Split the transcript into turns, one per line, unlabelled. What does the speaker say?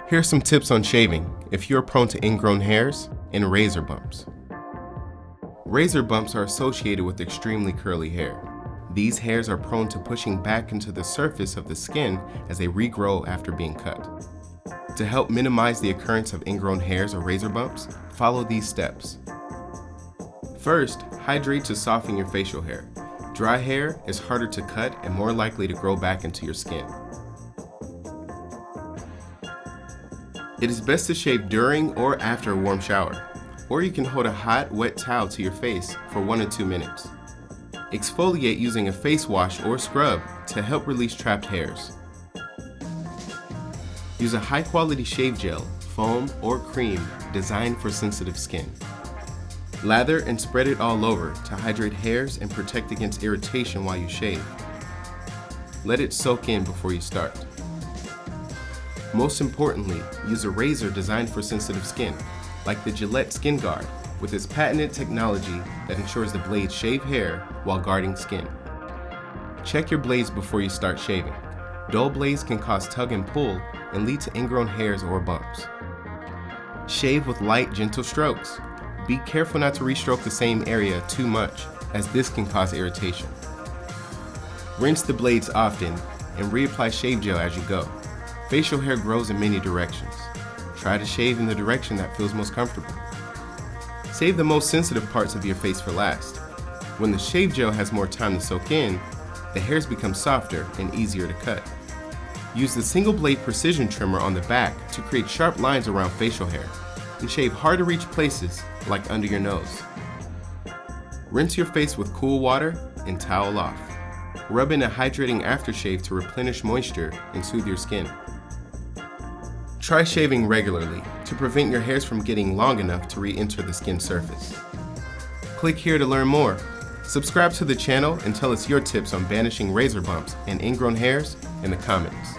Here are some tips on shaving if you're prone to ingrown hairs and razor bumps. Razor bumps are associated with extremely curly hair. These hairs are prone to pushing back into the surface of the skin as they regrow after being cut. To help minimize the occurrence of ingrown hairs or razor bumps, follow these steps. First, hydrate to soften your facial hair. Dry hair is harder to cut and more likely to grow back into your skin. It is best to shave during or after a warm shower, or you can hold a hot, wet towel to your face for 1 to 2 minutes. Exfoliate using a face wash or scrub to help release trapped hairs. Use a high-quality shave gel, foam, or cream designed for sensitive skin. Lather and spread it all over to hydrate hairs and protect against irritation while you shave. Let it soak in before you start. Most importantly, use a razor designed for sensitive skin, like the Gillette SkinGuard, with its patented technology that ensures the blades shave hair while guarding skin. Check your blades before you start shaving. Dull blades can cause tug and pull and lead to ingrown hairs or bumps. Shave with light, gentle strokes. Be careful not to restroke the same area too much, as this can cause irritation. Rinse the blades often and reapply shave gel as you go. Facial hair grows in many directions. Try to shave in the direction that feels most comfortable. Save the most sensitive parts of your face for last. When the shave gel has more time to soak in, the hairs become softer and easier to cut. Use the single blade precision trimmer on the back to create sharp lines around facial hair and shave hard to reach places like under your nose. Rinse your face with cool water and towel off. Rub in a hydrating aftershave to replenish moisture and soothe your skin. Try shaving regularly to prevent your hairs from getting long enough to re-enter the skin surface. Click here to learn more. Subscribe to the channel and tell us your tips on banishing razor bumps and ingrown hairs in the comments.